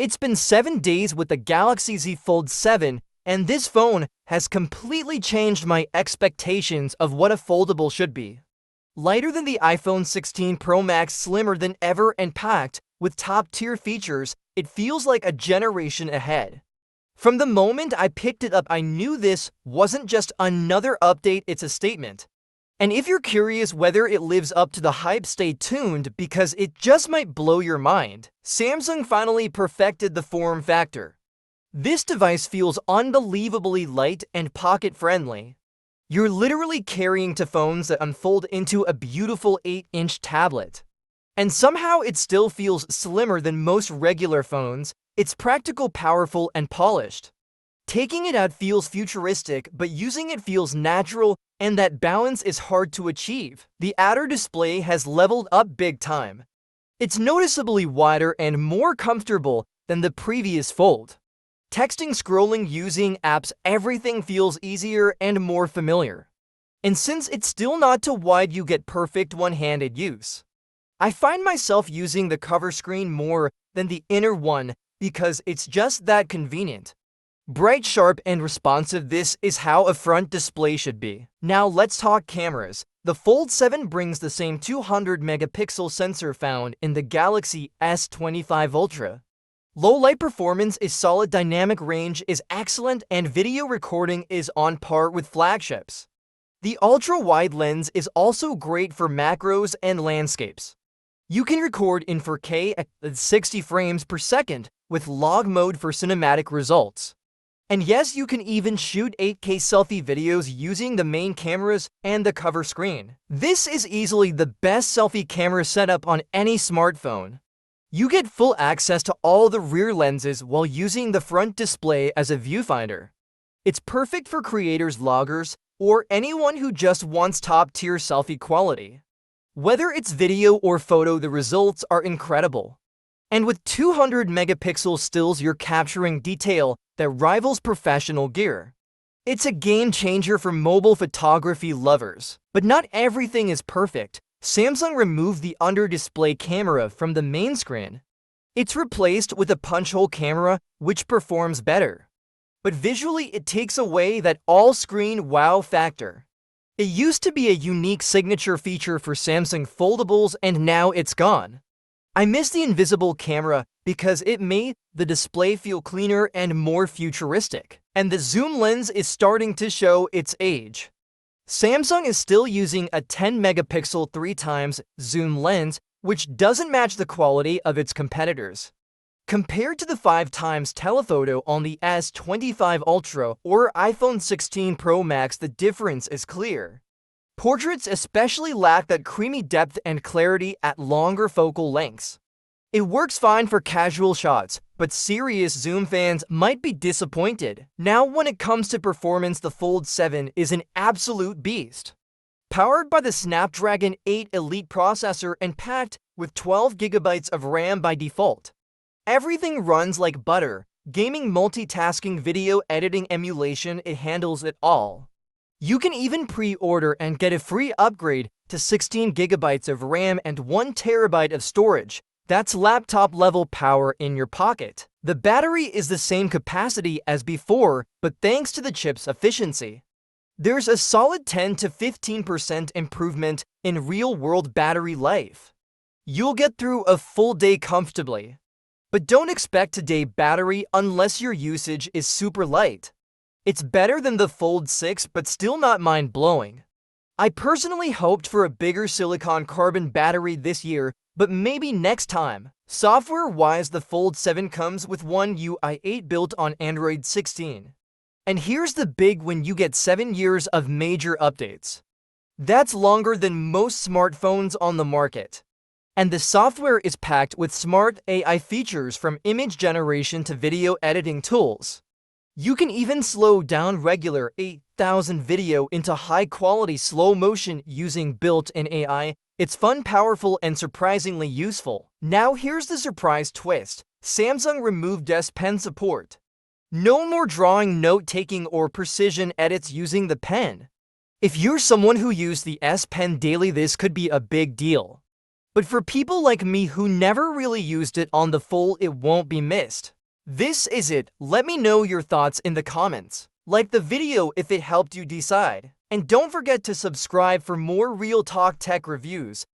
It's been 7 days with the Galaxy Z Fold 7, and this phone has completely changed my expectations of what a foldable should be. Lighter than the iPhone 16 Pro Max, slimmer than ever, and packed with top-tier features, it feels like a generation ahead. From the moment I picked it up, I knew this wasn't just another update, it's a statement. And if you're curious whether it lives up to the hype, stay tuned because it just might blow your mind. Samsung finally perfected the form factor. This device feels unbelievably light and pocket-friendly. You're literally carrying two phones that unfold into a beautiful 8-inch tablet. And somehow it still feels slimmer than most regular phones. It's practical, powerful, and polished. Taking it out feels futuristic, but using it feels natural, and that balance is hard to achieve. The outer display has leveled up big time. It's noticeably wider and more comfortable than the previous Fold. Texting, scrolling, using apps, everything feels easier and more familiar. And since it's still not too wide, you get perfect one-handed use. I find myself using the cover screen more than the inner one because it's just that convenient. Bright, sharp, and responsive, this is how a front display should be. Now let's talk cameras. The Fold 7 brings the same 200-megapixel sensor found in the Galaxy S25 Ultra. Low light performance is solid, dynamic range is excellent, and video recording is on par with flagships. The ultra-wide lens is also great for macros and landscapes. You can record in 4K at 60 frames per second with log mode for cinematic results. And yes, you can even shoot 8K selfie videos using the main cameras and the cover screen. This is easily the best selfie camera setup on any smartphone. You get full access to all the rear lenses while using the front display as a viewfinder. It's perfect for creators, vloggers, or anyone who just wants top-tier selfie quality. Whether it's video or photo, the results are incredible. And with 200-megapixel stills, you're capturing detail that rivals professional gear. It's a game changer for mobile photography lovers. But not everything is perfect. Samsung removed the under-display camera from the main screen. It's replaced with a punch-hole camera, which performs better. But visually, it takes away that all-screen wow factor. It used to be a unique signature feature for Samsung foldables, and now it's gone. I miss the invisible camera because it made the display feel cleaner and more futuristic. And the zoom lens is starting to show its age. Samsung is still using a 10-megapixel 3x zoom lens, which doesn't match the quality of its competitors. Compared to the 5x telephoto on the S25 Ultra or iPhone 16 Pro Max, the difference is clear. Portraits especially lack that creamy depth and clarity at longer focal lengths. It works fine for casual shots, but serious zoom fans might be disappointed. Now, when it comes to performance, the Fold 7 is an absolute beast. Powered by the Snapdragon 8 Elite processor and packed with 12 GB of RAM by default. Everything runs like butter. Gaming, multitasking, video editing, emulation, it handles it all. You can even pre-order and get a free upgrade to 16 GB of RAM and 1 TB of storage. That's laptop-level power in your pocket. The battery is the same capacity as before, but thanks to the chip's efficiency, there's a solid 10 to 15% improvement in real-world battery life. You'll get through a full day comfortably. But don't expect today battery unless your usage is super light. It's better than the Fold 6, but still not mind-blowing. I personally hoped for a bigger silicon carbon battery this year, but maybe next time. Software-wise, the Fold 7 comes with One UI 8 built on Android 16. And here's the big win: you get 7 years of major updates. That's longer than most smartphones on the market. And the software is packed with smart AI features from image generation to video editing tools. You can even slow down regular 8,000 video into high-quality slow motion using built-in AI. It's fun, powerful, and surprisingly useful. Now here's the surprise twist. Samsung removed S Pen support. No more drawing, note-taking, or precision edits using the pen. If you're someone who uses the S Pen daily, this could be a big deal. But for people like me who never really used it on the Fold, it won't be missed. This is it. Let me know your thoughts in the comments. Like the video if it helped you decide. And don't forget to subscribe for more real talk tech reviews.